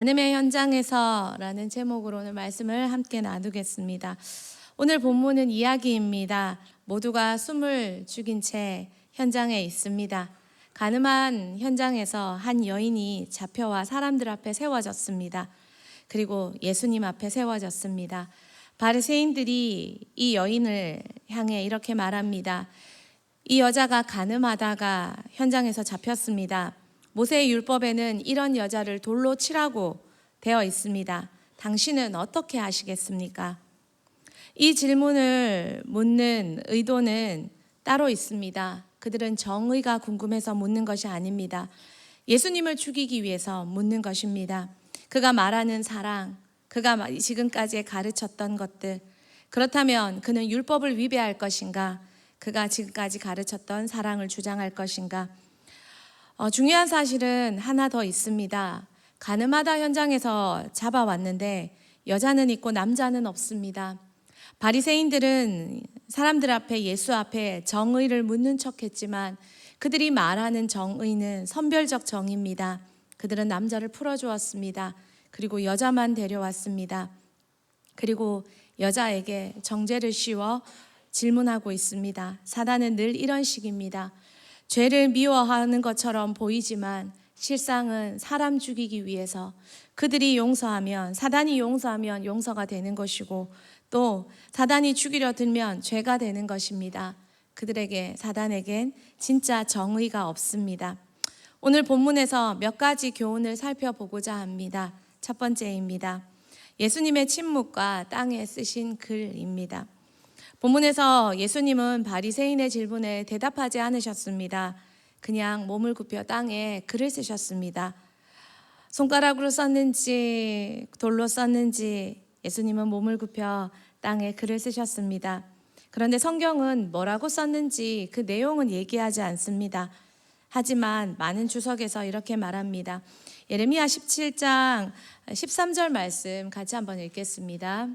하나님의 현장에서라는 제목으로 오늘 말씀을 함께 나누겠습니다. 오늘 본문은 이야기입니다. 모두가 숨을 죽인 채 현장에 있습니다. 가늠한 현장에서 한 여인이 잡혀와 사람들 앞에 세워졌습니다. 그리고 예수님 앞에 세워졌습니다. 바리새인들이 이 여인을 향해 이렇게 말합니다. 이 여자가 가늠하다가 현장에서 잡혔습니다. 모세의 율법에는 이런 여자를 돌로 치라고 되어 있습니다. 당신은 어떻게 하시겠습니까? 이 질문을 묻는 의도는 따로 있습니다. 그들은 정의가 궁금해서 묻는 것이 아닙니다. 예수님을 죽이기 위해서 묻는 것입니다. 그가 말하는 사랑, 그가 지금까지 가르쳤던 것들, 그렇다면 그는 율법을 위배할 것인가? 그가 지금까지 가르쳤던 사랑을 주장할 것인가? 중요한 사실은 하나 더 있습니다. 가늠하다 현장에서 잡아왔는데 여자는 있고 남자는 없습니다. 바리새인들은 사람들 앞에 예수 앞에 정의를 묻는 척했지만 그들이 말하는 정의는 선별적 정의입니다. 그들은 남자를 풀어주었습니다. 그리고 여자만 데려왔습니다. 그리고 여자에게 정죄를 씌워 질문하고 있습니다. 사단은 늘 이런 식입니다. 죄를 미워하는 것처럼 보이지만 실상은 사람 죽이기 위해서 그들이 용서하면, 사단이 용서하면 용서가 되는 것이고 또 사단이 죽이려 들면 죄가 되는 것입니다. 사단에겐 진짜 정의가 없습니다. 오늘 본문에서 몇 가지 교훈을 살펴보고자 합니다. 첫 번째입니다. 예수님의 침묵과 땅에 쓰신 글입니다. 본문에서 예수님은 바리새인의 질문에 대답하지 않으셨습니다. 그냥 몸을 굽혀 땅에 글을 쓰셨습니다. 손가락으로 썼는지 돌로 썼는지 예수님은 몸을 굽혀 땅에 글을 쓰셨습니다. 그런데 성경은 뭐라고 썼는지 그 내용은 얘기하지 않습니다. 하지만 많은 주석에서 이렇게 말합니다. 예레미야 17장 13절 말씀 같이 한번 읽겠습니다.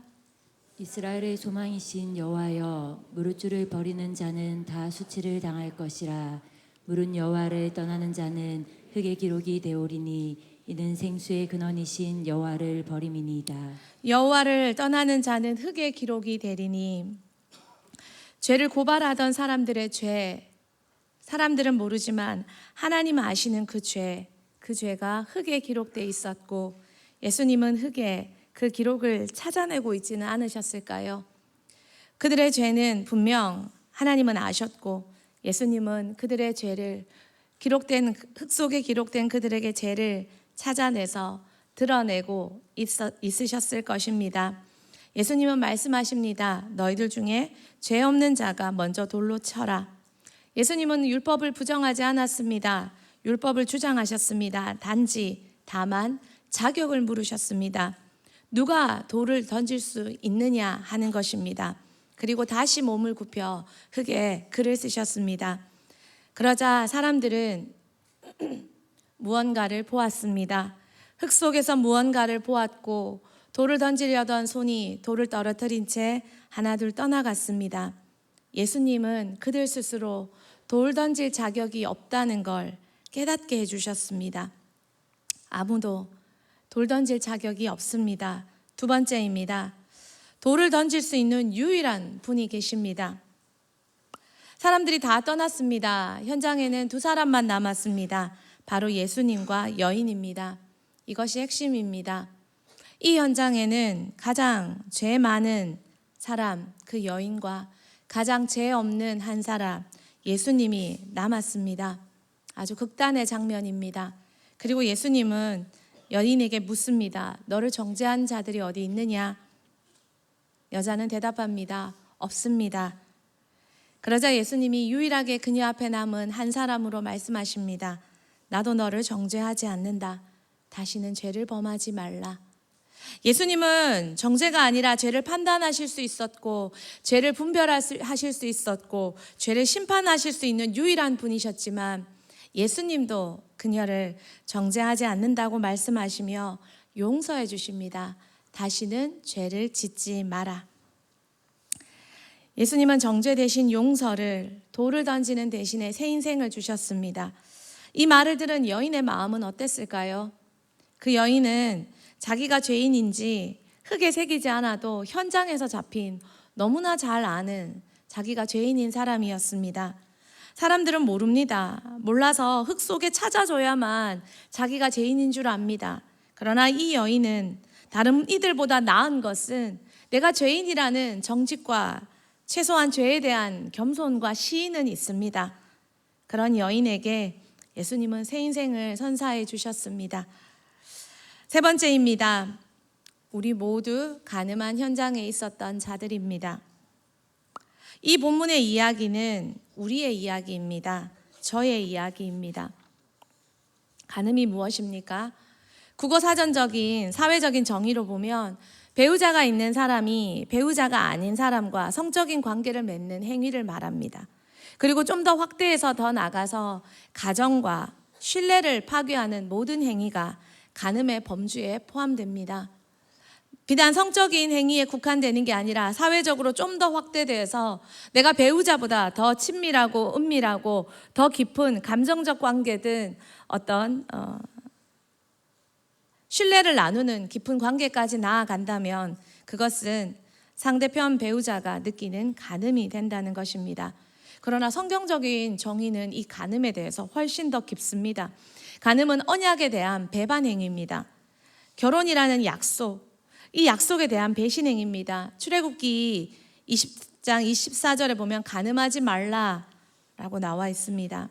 이스라엘의 소망이신 여호와여, 무릇줄을 버리는 자는 다 수치를 당할 것이라. 무릇 여호와를 떠나는 자는 흙의 기록이 되오리니 이는 생수의 근원이신 여호와를 버림이니이다. 여호와를 떠나는 자는 흙의 기록이 되리니, 죄를 고발하던 사람들의 죄, 사람들은 모르지만 하나님 아시는 그 죄가 흙에 기록되어 있었고 예수님은 흙에 그 기록을 찾아내고 있지는 않으셨을까요? 그들의 죄는 분명 하나님은 아셨고 예수님은 그들의 죄를 흙 속에 기록된 그들에게 죄를 찾아내서 드러내고 있으셨을 것입니다. 예수님은 말씀하십니다. 너희들 중에 죄 없는 자가 먼저 돌로 쳐라. 예수님은 율법을 부정하지 않았습니다. 율법을 주장하셨습니다. 다만 자격을 물으셨습니다. 누가 돌을 던질 수 있느냐 하는 것입니다. 그리고 다시 몸을 굽혀 흙에 글을 쓰셨습니다. 그러자 사람들은 무언가를 보았습니다. 흙 속에서 무언가를 보았고 돌을 던지려던 손이 돌을 떨어뜨린 채 하나둘 떠나갔습니다. 예수님은 그들 스스로 돌 던질 자격이 없다는 걸 깨닫게 해주셨습니다. 아무도 돌 던질 자격이 없습니다. 두 번째입니다. 돌을 던질 수 있는 유일한 분이 계십니다. 사람들이 다 떠났습니다. 현장에는 두 사람만 남았습니다. 바로 예수님과 여인입니다. 이것이 핵심입니다. 이 현장에는 가장 죄 많은 사람, 그 여인과 가장 죄 없는 한 사람, 예수님이 남았습니다. 아주 극단의 장면입니다. 그리고 예수님은 여인에게 묻습니다. 너를 정죄한 자들이 어디 있느냐? 여자는 대답합니다. 없습니다. 그러자 예수님이 유일하게 그녀 앞에 남은 한 사람으로 말씀하십니다. 나도 너를 정죄하지 않는다. 다시는 죄를 범하지 말라. 예수님은 정죄가 아니라 죄를 판단하실 수 있었고 죄를 분별하실 수 있었고 죄를 심판하실 수 있는 유일한 분이셨지만 예수님도 그녀를 정죄하지 않는다고 말씀하시며 용서해 주십니다. 다시는 죄를 짓지 마라. 예수님은 정죄 대신 용서를, 돌을 던지는 대신에 새 인생을 주셨습니다. 이 말을 들은 여인의 마음은 어땠을까요? 그 여인은 자기가 죄인인지 흙에 새기지 않아도 현장에서 잡힌 너무나 잘 아는 자기가 죄인인 사람이었습니다. 사람들은 모릅니다. 몰라서 흙 속에 찾아줘야만 자기가 죄인인 줄 압니다. 그러나 이 여인은 다른 이들보다 나은 것은 내가 죄인이라는 정직과 최소한 죄에 대한 겸손과 시인은 있습니다. 그런 여인에게 예수님은 새 인생을 선사해 주셨습니다. 세 번째입니다. 우리 모두 가늠한 현장에 있었던 자들입니다. 이 본문의 이야기는 우리의 이야기입니다. 저의 이야기입니다. 가늠이 무엇입니까? 국어사전적인 사회적인 정의로 보면 배우자가 있는 사람이 배우자가 아닌 사람과 성적인 관계를 맺는 행위를 말합니다. 그리고 좀 더 확대해서 더 나가서 가정과 신뢰를 파괴하는 모든 행위가 간음의 범주에 포함됩니다. 비단 성적인 행위에 국한되는 게 아니라 사회적으로 좀 더 확대돼서 내가 배우자보다 더 친밀하고 은밀하고 더 깊은 감정적 관계든 어떤 신뢰를 나누는 깊은 관계까지 나아간다면 그것은 상대편 배우자가 느끼는 간음이 된다는 것입니다. 그러나 성경적인 정의는 이 간음에 대해서 훨씬 더 깊습니다. 간음은 언약에 대한 배반 행위입니다. 결혼이라는 약속, 이 약속에 대한 배신 행위입니다. 출애굽기 20장 24절에 보면 간음하지 말라라고 나와 있습니다.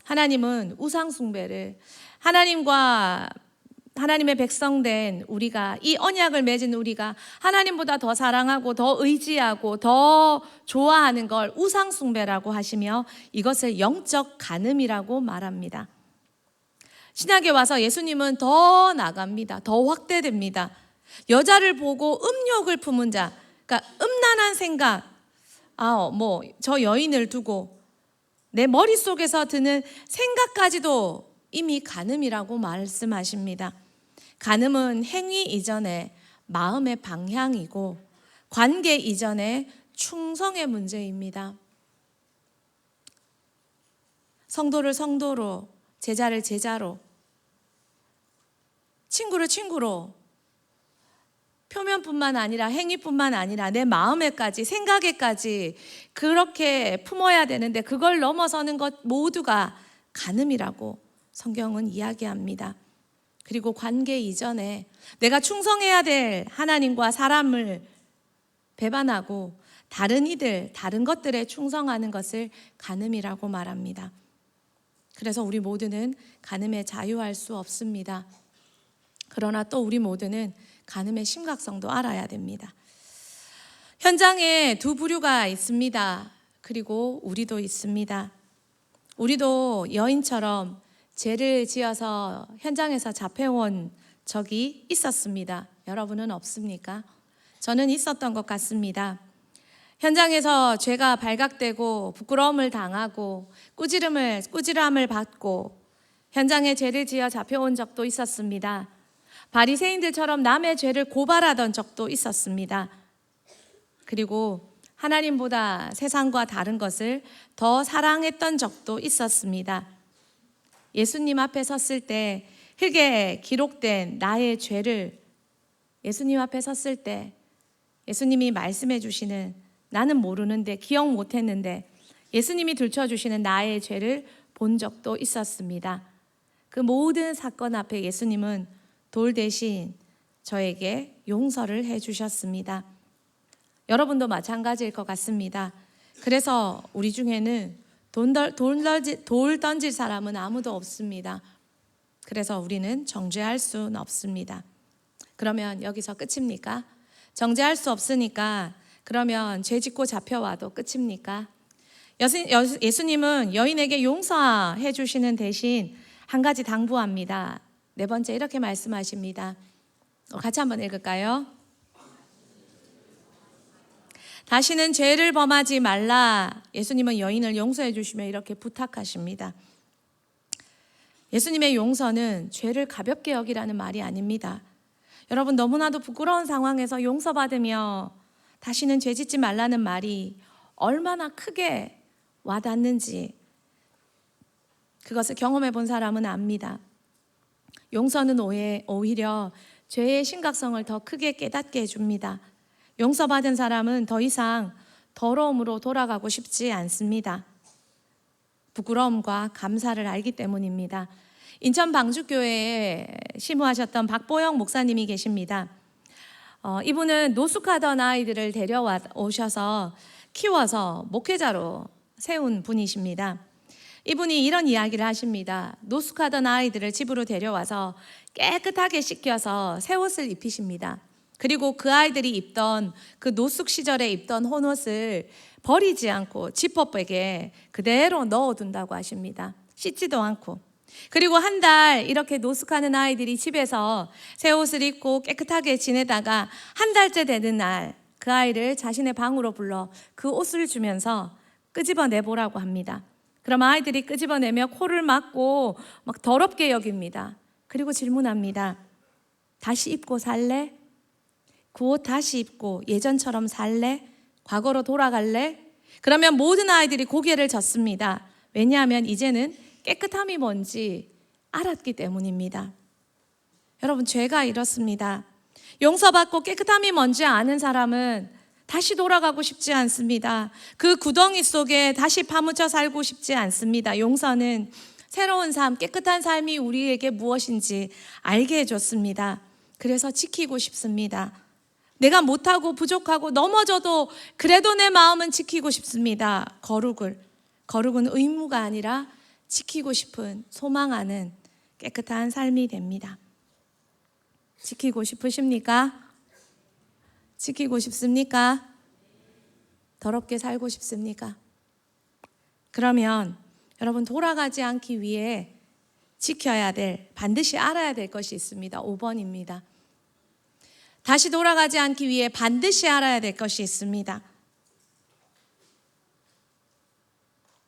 하나님은 우상 숭배를 하나님의 백성된 우리가, 이 언약을 맺은 우리가 하나님보다 더 사랑하고 더 의지하고 더 좋아하는 걸 우상 숭배라고 하시며 이것을 영적 간음이라고 말합니다. 신약에 와서 예수님은 더 나갑니다. 더 확대됩니다. 여자를 보고 음욕을 품은 자, 그러니까 음란한 생각, 저 여인을 두고 내 머릿속에서 드는 생각까지도 이미 간음이라고 말씀하십니다. 간음은 행위 이전에 마음의 방향이고 관계 이전에 충성의 문제입니다. 성도를 성도로, 제자를 제자로, 친구를 친구로, 표면뿐만 아니라 행위뿐만 아니라 내 마음에까지 생각에까지 그렇게 품어야 되는데 그걸 넘어서는 것 모두가 간음이라고 성경은 이야기합니다. 그리고 관계 이전에 내가 충성해야 될 하나님과 사람을 배반하고 다른 이들, 다른 것들에 충성하는 것을 간음이라고 말합니다. 그래서 우리 모두는 간음에 자유할 수 없습니다. 그러나 또 우리 모두는 간음의 심각성도 알아야 됩니다. 현장에 두 부류가 있습니다. 그리고 우리도 있습니다. 우리도 여인처럼 죄를 지어서 현장에서 잡혀온 적이 있었습니다. 여러분은 없습니까? 저는 있었던 것 같습니다. 현장에서 죄가 발각되고 부끄러움을 당하고 꾸지람을 받고 현장에 죄를 지어 잡혀온 적도 있었습니다. 바리새인들처럼 남의 죄를 고발하던 적도 있었습니다. 그리고 하나님보다 세상과 다른 것을 더 사랑했던 적도 있었습니다. 예수님 앞에 섰을 때 흙에 기록된 나의 죄를 예수님 앞에 섰을 때 예수님이 말씀해 주시는 나는 모르는데 기억 못했는데 예수님이 들춰주시는 나의 죄를 본 적도 있었습니다. 그 모든 사건 앞에 예수님은 돌 대신 저에게 용서를 해주셨습니다. 여러분도 마찬가지일 것 같습니다. 그래서 우리 중에는 돌 던질 사람은 아무도 없습니다. 그래서 우리는 정죄할 수는 없습니다. 그러면 여기서 끝입니까? 정죄할 수 없으니까 그러면 죄 짓고 잡혀와도 끝입니까? 예수님은 여인에게 용서해 주시는 대신 한 가지 당부합니다. 네 번째 이렇게 말씀하십니다. 같이 한번 읽을까요? 다시는 죄를 범하지 말라. 예수님은 여인을 용서해 주시며 이렇게 부탁하십니다. 예수님의 용서는 죄를 가볍게 여기라는 말이 아닙니다. 여러분 너무나도 부끄러운 상황에서 용서받으며 다시는 죄 짓지 말라는 말이 얼마나 크게 와닿는지 그것을 경험해 본 사람은 압니다. 용서는 오히려 죄의 심각성을 더 크게 깨닫게 해줍니다. 용서받은 사람은 더 이상 더러움으로 돌아가고 싶지 않습니다. 부끄러움과 감사를 알기 때문입니다. 인천 방주교회에 심우하셨던 박보영 목사님이 계십니다. 이분은 노숙하던 아이들을 데려오셔서 키워서 목회자로 세운 분이십니다. 이분이 이런 이야기를 하십니다. 노숙하던 아이들을 집으로 데려와서 깨끗하게 씻겨서 새 옷을 입히십니다. 그리고 그 아이들이 입던 그 노숙 시절에 입던 혼옷을 버리지 않고 지퍼백에 그대로 넣어둔다고 하십니다. 씻지도 않고. 그리고 한 달 이렇게 노숙하는 아이들이 집에서 새 옷을 입고 깨끗하게 지내다가 한 달째 되는 날 그 아이를 자신의 방으로 불러 그 옷을 주면서 끄집어내 보라고 합니다. 그럼 아이들이 끄집어내며 코를 막고 막 더럽게 여깁니다. 그리고 질문합니다. 다시 입고 살래? 그 옷 다시 입고 예전처럼 살래? 과거로 돌아갈래? 그러면 모든 아이들이 고개를 젓습니다. 왜냐하면 이제는 깨끗함이 뭔지 알았기 때문입니다. 여러분, 죄가 이렇습니다. 용서받고 깨끗함이 뭔지 아는 사람은 다시 돌아가고 싶지 않습니다. 그 구덩이 속에 다시 파묻혀 살고 싶지 않습니다. 용서는 새로운 삶, 깨끗한 삶이 우리에게 무엇인지 알게 해줬습니다. 그래서 지키고 싶습니다. 내가 못하고 부족하고 넘어져도 그래도 내 마음은 지키고 싶습니다. 거룩은 의무가 아니라 지키고 싶은, 소망하는 깨끗한 삶이 됩니다. 지키고 싶으십니까? 지키고 싶습니까? 더럽게 살고 싶습니까? 그러면 여러분, 돌아가지 않기 위해 지켜야 될, 반드시 알아야 될 것이 있습니다. 5번입니다. 다시 돌아가지 않기 위해 반드시 알아야 될 것이 있습니다.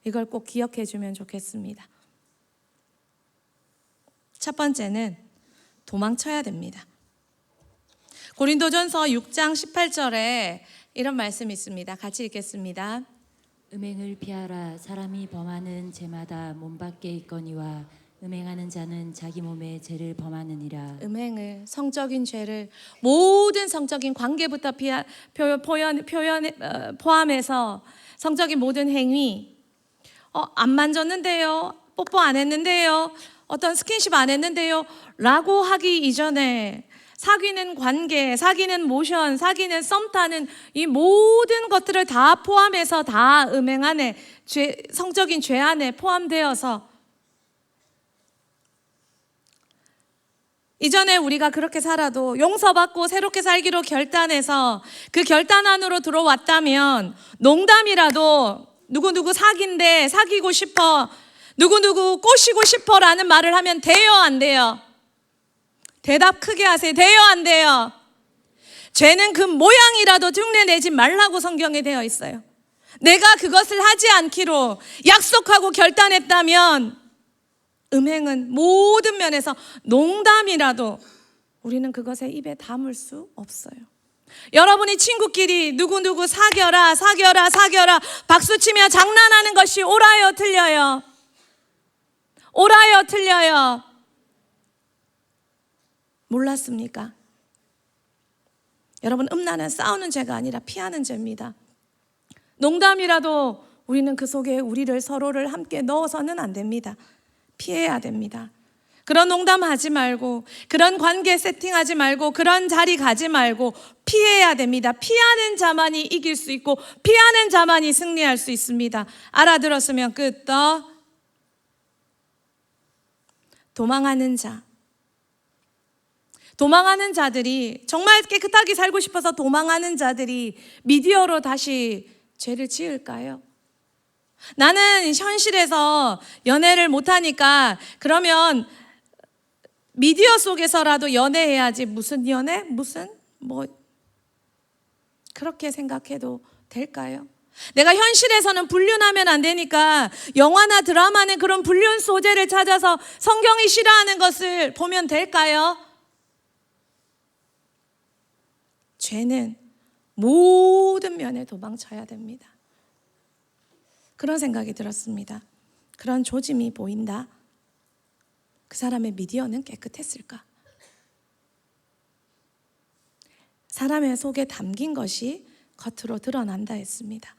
이걸 꼭 기억해 주면 좋겠습니다. 첫 번째는 도망쳐야 됩니다. 고린도전서 6장 18절에 이런 말씀이 있습니다. 같이 읽겠습니다. 음행을 피하라. 사람이 범하는 죄마다 몸 밖에 있거니와 음행하는 자는 자기 몸에 죄를 범하느니라. 음행을, 성적인 죄를, 모든 성적인 관계부터 포함해서 성적인 모든 행위, 안 만졌는데요, 뽀뽀 안 했는데요, 어떤 스킨십 안 했는데요 라고 하기 이전에 사귀는 관계, 사귀는 모션, 사귀는 썸 타는 이 모든 것들을 다 포함해서 다 음행 안에, 성적인 죄 안에 포함되어서 이전에 우리가 그렇게 살아도 용서받고 새롭게 살기로 결단해서 그 결단 안으로 들어왔다면 농담이라도 누구누구 사귄대, 사귀고 싶어, 누구누구 꼬시고 싶어 라는 말을 하면 돼요, 안 돼요? 대답 크게 하세요. 돼요, 안 돼요? 죄는 그 모양이라도 흉내내지 말라고 성경에 되어 있어요. 내가 그것을 하지 않기로 약속하고 결단했다면 음행은 모든 면에서 농담이라도 우리는 그것에 입에 담을 수 없어요. 여러분이 친구끼리 누구누구 사겨라 박수치며 장난하는 것이 옳아요, 틀려요? 옳아요, 틀려요? 몰랐습니까? 여러분, 음란은 싸우는 죄가 아니라 피하는 죄입니다. 농담이라도 우리는 그 속에 우리를 서로를 함께 넣어서는 안 됩니다. 피해야 됩니다. 그런 농담 하지 말고, 그런 관계 세팅하지 말고, 그런 자리 가지 말고 피해야 됩니다. 피하는 자만이 이길 수 있고 피하는 자만이 승리할 수 있습니다. 알아들었으면 끝. 더 도망하는 자. 도망하는 자들이, 정말 깨끗하게 살고 싶어서 도망하는 자들이 미디어로 다시 죄를 지을까요? 나는 현실에서 연애를 못하니까 그러면 미디어 속에서라도 연애해야지. 무슨 연애? 그렇게 생각해도 될까요? 내가 현실에서는 불륜하면 안 되니까 영화나 드라마는 그런 불륜 소재를 찾아서 성경이 싫어하는 것을 보면 될까요? 죄는 모든 면에 도망쳐야 됩니다. 그런 생각이 들었습니다. 그런 조짐이 보인다. 그 사람의 미디어는 깨끗했을까? 사람의 속에 담긴 것이 겉으로 드러난다 했습니다.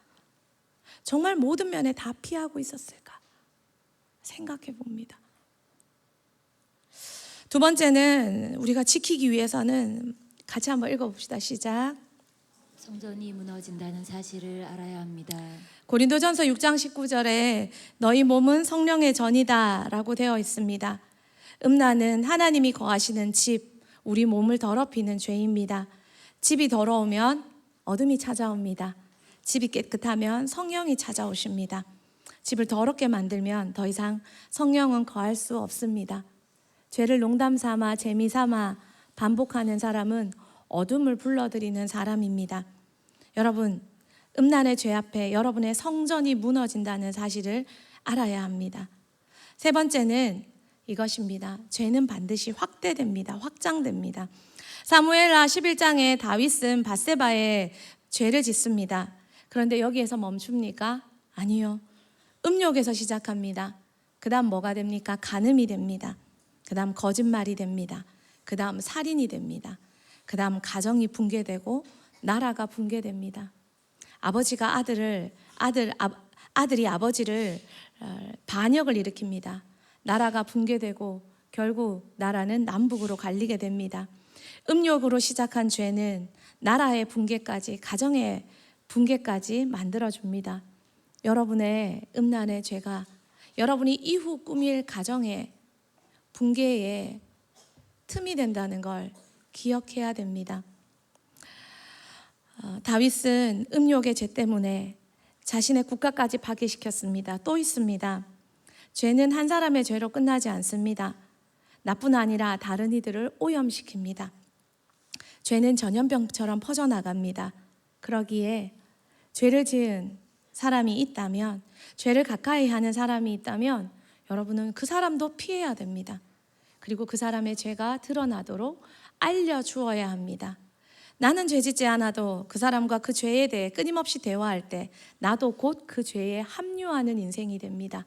정말 모든 면에 다 피하고 있었을까? 생각해 봅니다. 두 번째는 우리가 지키기 위해서는 같이 한번 읽어봅시다. 시작. 성전이 무너진다는 사실을 알아야 합니다. 고린도전서 6장 19절에 너희 몸은 성령의 전이다 라고 되어 있습니다. 음란은 하나님이 거하시는 집, 우리 몸을 더럽히는 죄입니다. 집이 더러우면 어둠이 찾아옵니다. 집이 깨끗하면 성령이 찾아오십니다. 집을 더럽게 만들면 더 이상 성령은 거할 수 없습니다. 죄를 농담 삼아 재미 삼아 반복하는 사람은 어둠을 불러들이는 사람입니다. 여러분, 음란의 죄 앞에 여러분의 성전이 무너진다는 사실을 알아야 합니다. 세 번째는 이것입니다. 죄는 반드시 확대됩니다. 확장됩니다. 사무엘하 11장에 다윗은 밧세바에 죄를 짓습니다. 그런데 여기에서 멈춥니까? 아니요. 음욕에서 시작합니다. 그 다음 뭐가 됩니까? 간음이 됩니다. 그 다음 거짓말이 됩니다. 그 다음 살인이 됩니다. 그 다음 가정이 붕괴되고 나라가 붕괴됩니다. 아버지가 아들이 아버지를 반역을 일으킵니다. 나라가 붕괴되고 결국 나라는 남북으로 갈리게 됩니다. 음욕으로 시작한 죄는 나라의 붕괴까지, 가정의 붕괴까지 만들어줍니다. 여러분의 음란의 죄가 여러분이 이후 꾸밀 가정의 붕괴의 틈이 된다는 걸 기억해야 됩니다. 다윗은 음욕의 죄 때문에 자신의 국가까지 파괴시켰습니다. 또 있습니다. 죄는 한 사람의 죄로 끝나지 않습니다. 나뿐 아니라 다른 이들을 오염시킵니다. 죄는 전염병처럼 퍼져나갑니다. 그러기에 죄를 지은 사람이 있다면, 죄를 가까이 하는 사람이 있다면 여러분은 그 사람도 피해야 됩니다. 그리고 그 사람의 죄가 드러나도록 알려주어야 합니다. 나는 죄 짓지 않아도 그 사람과 그 죄에 대해 끊임없이 대화할 때 나도 곧 그 죄에 합류하는 인생이 됩니다.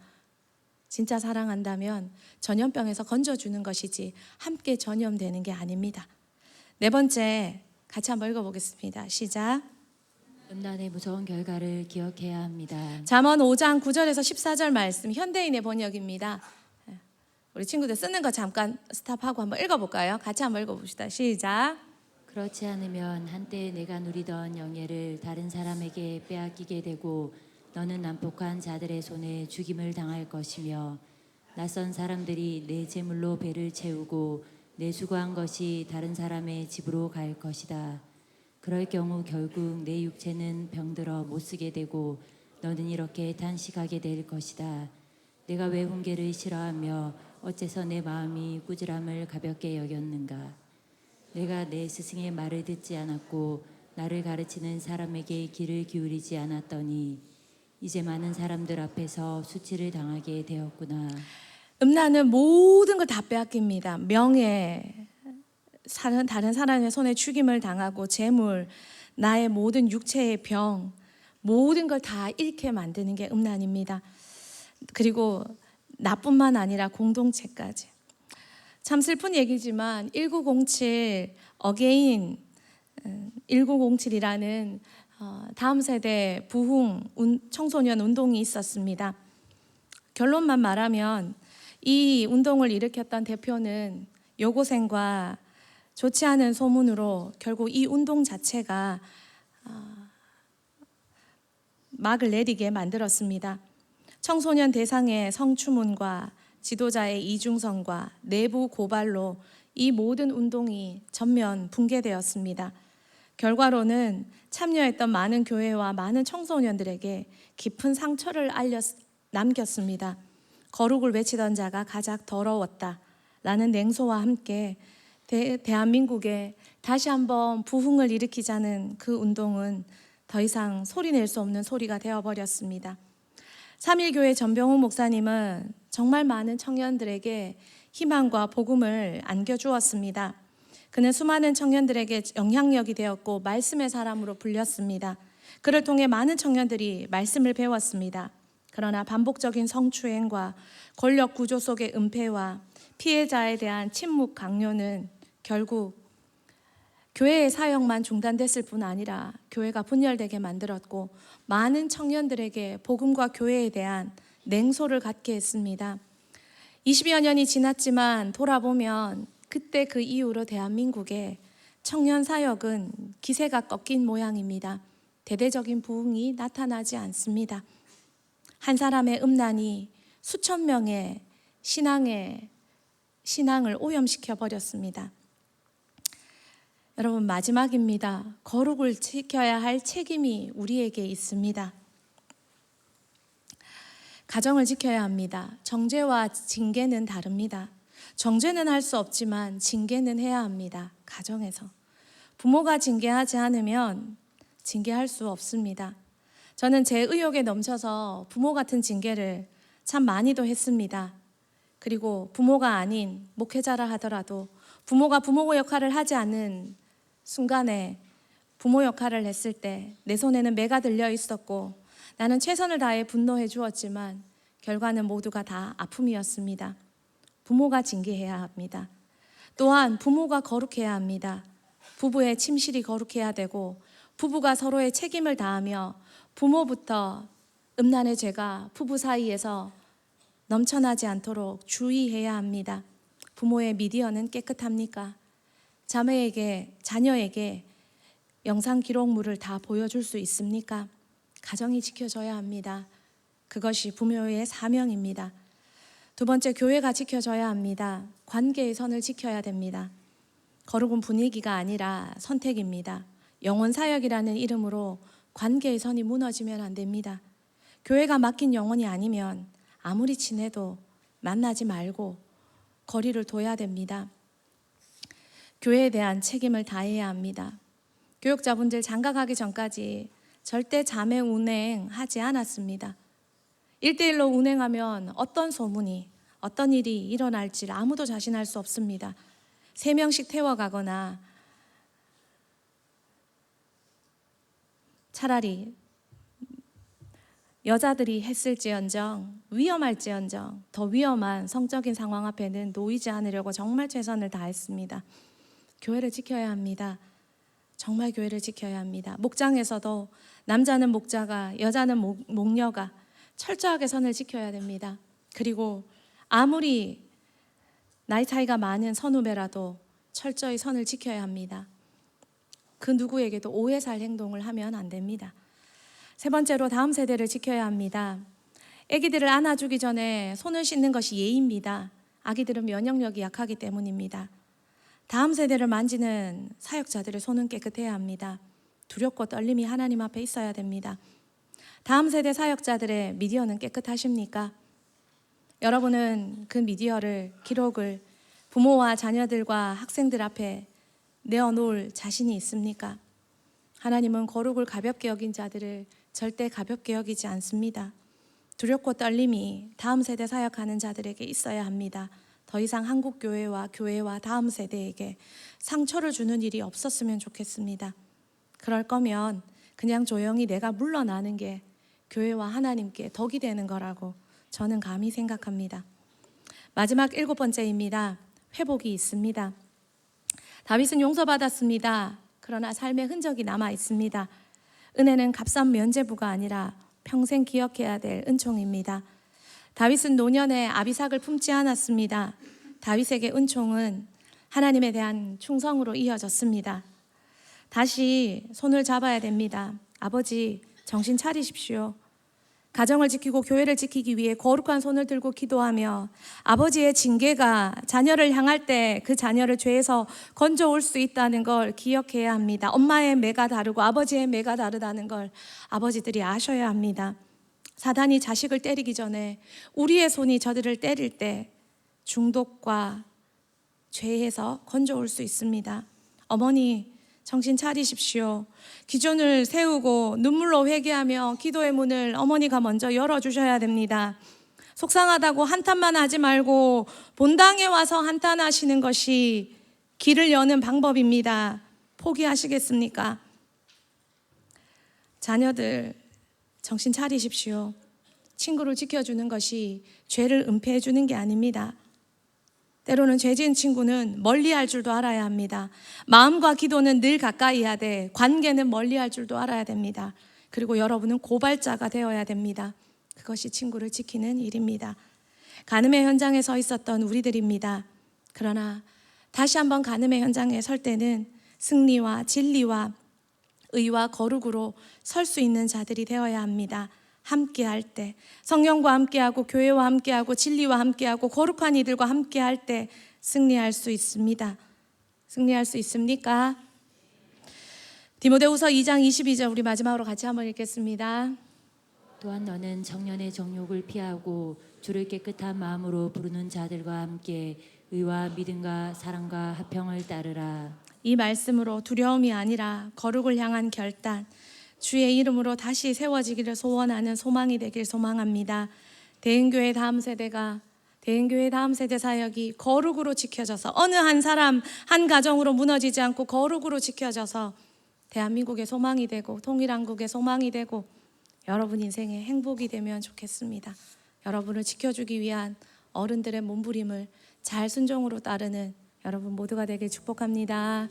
진짜 사랑한다면 전염병에서 건져주는 것이지 함께 전염되는 게 아닙니다. 네 번째, 같이 한번 읽어보겠습니다. 시작. 음란의 무서운 결과를 기억해야 합니다. 잠언 5장 9절에서 14절 말씀, 현대인의 번역입니다. 우리 친구들 쓰는 거 잠깐 스탑하고 한번 읽어볼까요? 같이 한번 읽어봅시다. 시작. 그렇지 않으면 한때 내가 누리던 영예를 다른 사람에게 빼앗기게 되고 너는 난폭한 자들의 손에 죽임을 당할 것이며 낯선 사람들이 내 재물로 배를 채우고 내 수고한 것이 다른 사람의 집으로 갈 것이다. 그럴 경우 결국 내 육체는 병들어 못 쓰게 되고 너는 이렇게 탄식하게 될 것이다. 내가 왜 훈계를 싫어하며 어째서 내 마음이 꾸지람을 가볍게 여겼는가. 내가 내 스승의 말을 듣지 않았고 나를 가르치는 사람에게 귀를 기울이지 않았더니 이제 많은 사람들 앞에서 수치를 당하게 되었구나. 음란은 모든 걸 다 빼앗깁니다. 명예, 다른 사람의 손에 죽임을 당하고 재물, 나의 모든 육체의 병, 모든 걸 다 잃게 만드는 게 음란입니다. 그리고 나뿐만 아니라 공동체까지. 참 슬픈 얘기지만 1907 어게인 1907이라는 다음 세대 부흥 청소년 운동이 있었습니다. 결론만 말하면 이 운동을 일으켰던 대표는 여고생과 좋지 않은 소문으로 결국 이 운동 자체가 막을 내리게 만들었습니다. 청소년 대상의 성추문과 지도자의 이중성과 내부 고발로 이 모든 운동이 전면 붕괴되었습니다. 결과로는 참여했던 많은 교회와 많은 청소년들에게 깊은 상처를 남겼습니다. 거룩을 외치던 자가 가장 더러웠다 라는 냉소와 함께 대한민국에 다시 한번 부흥을 일으키자는 그 운동은 더 이상 소리낼 수 없는 소리가 되어버렸습니다. 3.1교회 전병훈 목사님은 정말 많은 청년들에게 희망과 복음을 안겨주었습니다. 그는 수많은 청년들에게 영향력이 되었고 말씀의 사람으로 불렸습니다. 그를 통해 많은 청년들이 말씀을 배웠습니다. 그러나 반복적인 성추행과 권력 구조 속의 은폐와 피해자에 대한 침묵 강요는 결국 교회의 사역만 중단됐을 뿐 아니라 교회가 분열되게 만들었고 많은 청년들에게 복음과 교회에 대한 냉소를 갖게 했습니다. 20여 년이 지났지만 돌아보면 그때 그 이후로 대한민국의 청년 사역은 기세가 꺾인 모양입니다. 대대적인 부흥이 나타나지 않습니다. 한 사람의 음란이 수천 명의 신앙을 오염시켜 버렸습니다. 여러분, 마지막입니다. 거룩을 지켜야 할 책임이 우리에게 있습니다. 가정을 지켜야 합니다. 정죄와 징계는 다릅니다. 정죄는 할 수 없지만 징계는 해야 합니다. 가정에서. 부모가 징계하지 않으면 징계할 수 없습니다. 저는 제 의욕에 넘쳐서 부모 같은 징계를 참 많이도 했습니다. 그리고 부모가 아닌 목회자라 하더라도 부모가 부모 역할을 하지 않는 순간에 부모 역할을 했을 때 내 손에는 매가 들려 있었고 나는 최선을 다해 분노해 주었지만 결과는 모두가 다 아픔이었습니다. 부모가 징계해야 합니다. 또한 부모가 거룩해야 합니다. 부부의 침실이 거룩해야 되고 부부가 서로의 책임을 다하며 부모부터 음란의 죄가 부부 사이에서 넘쳐나지 않도록 주의해야 합니다. 부모의 미디어는 깨끗합니까? 자녀에게 영상 기록물을 다 보여줄 수 있습니까? 가정이 지켜져야 합니다. 그것이 부모의 사명입니다. 두 번째, 교회가 지켜져야 합니다. 관계의 선을 지켜야 됩니다. 거룩은 분위기가 아니라 선택입니다. 영혼 사역이라는 이름으로 관계의 선이 무너지면 안 됩니다. 교회가 맡긴 영혼이 아니면 아무리 친해도 만나지 말고 거리를 둬야 됩니다. 교회에 대한 책임을 다해야 합니다. 교육자분들 장가가기 전까지 절대 자매 운행하지 않았습니다. 1대1로 운행하면 어떤 소문이, 어떤 일이 일어날지 아무도 자신할 수 없습니다. 3명씩 태워가거나 차라리 여자들이 했을지언정 위험할지언정 더 위험한 성적인 상황 앞에는 놓이지 않으려고 정말 최선을 다했습니다. 교회를 지켜야 합니다. 정말 교회를 지켜야 합니다. 목장에서도 남자는 목자가, 여자는 목녀가 철저하게 선을 지켜야 됩니다. 그리고 아무리 나이 차이가 많은 선후배라도 철저히 선을 지켜야 합니다. 그 누구에게도 오해 살 행동을 하면 안 됩니다. 세 번째로 다음 세대를 지켜야 합니다. 아기들을 안아주기 전에 손을 씻는 것이 예의입니다. 아기들은 면역력이 약하기 때문입니다. 다음 세대를 만지는 사역자들의 손은 깨끗해야 합니다. 두렵고 떨림이 하나님 앞에 있어야 됩니다. 다음 세대 사역자들의 미디어는 깨끗하십니까? 여러분은 그 미디어를, 기록을 부모와 자녀들과 학생들 앞에 내어놓을 자신이 있습니까? 하나님은 거룩을 가볍게 여긴 자들을 절대 가볍게 여기지 않습니다. 두렵고 떨림이 다음 세대 사역하는 자들에게 있어야 합니다. 더 이상 한국 교회와 다음 세대에게 상처를 주는 일이 없었으면 좋겠습니다. 그럴 거면 그냥 조용히 내가 물러나는 게 교회와 하나님께 덕이 되는 거라고 저는 감히 생각합니다. 마지막 7번째입니다. 회복이 있습니다. 다윗은 용서받았습니다. 그러나 삶의 흔적이 남아 있습니다. 은혜는 값싼 면죄부가 아니라 평생 기억해야 될 은총입니다. 다윗은 노년에 아비삭을 품지 않았습니다. 다윗에게 은총은 하나님에 대한 충성으로 이어졌습니다. 다시 손을 잡아야 됩니다. 아버지, 정신 차리십시오. 가정을 지키고 교회를 지키기 위해 거룩한 손을 들고 기도하며 아버지의 징계가 자녀를 향할 때 그 자녀를 죄에서 건져올 수 있다는 걸 기억해야 합니다. 엄마의 매가 다르고 아버지의 매가 다르다는 걸 아버지들이 아셔야 합니다. 사단이 자식을 때리기 전에 우리의 손이 저들을 때릴 때 중독과 죄에서 건져올 수 있습니다. 어머니, 정신 차리십시오. 기준을 세우고 눈물로 회개하며 기도의 문을 어머니가 먼저 열어주셔야 됩니다. 속상하다고 한탄만 하지 말고 본당에 와서 한탄하시는 것이 길을 여는 방법입니다. 포기하시겠습니까? 자녀들, 정신 차리십시오. 친구를 지켜주는 것이 죄를 은폐해 주는 게 아닙니다. 때로는 죄 지은 친구는 멀리할 줄도 알아야 합니다. 마음과 기도는 늘 가까이 하되 관계는 멀리할 줄도 알아야 됩니다. 그리고 여러분은 고발자가 되어야 됩니다. 그것이 친구를 지키는 일입니다. 간음의 현장에 서 있었던 우리들입니다. 그러나 다시 한번 간음의 현장에 설 때는 승리와 진리와 의와 거룩으로 설 수 있는 자들이 되어야 합니다. 함께할 때, 성령과 함께하고 교회와 함께하고 진리와 함께하고 거룩한 이들과 함께할 때 승리할 수 있습니다. 승리할 수 있습니까? 디모데후서 2장 22절 우리 마지막으로 같이 한번 읽겠습니다. 또한 너는 청년의 정욕을 피하고 주를 깨끗한 마음으로 부르는 자들과 함께 의와 믿음과 사랑과 화평을 따르라. 이 말씀으로 두려움이 아니라 거룩을 향한 결단, 주의 이름으로 다시 세워지기를 소원하는 소망이 되길 소망합니다. 대흥교회 다음 세대 사역이 거룩으로 지켜져서 어느 한 사람, 한 가정으로 무너지지 않고 거룩으로 지켜져서 대한민국의 소망이 되고 통일한국의 소망이 되고 여러분 인생의 행복이 되면 좋겠습니다. 여러분을 지켜주기 위한 어른들의 몸부림을 잘 순종으로 따르는 여러분 모두가 되길 축복합니다.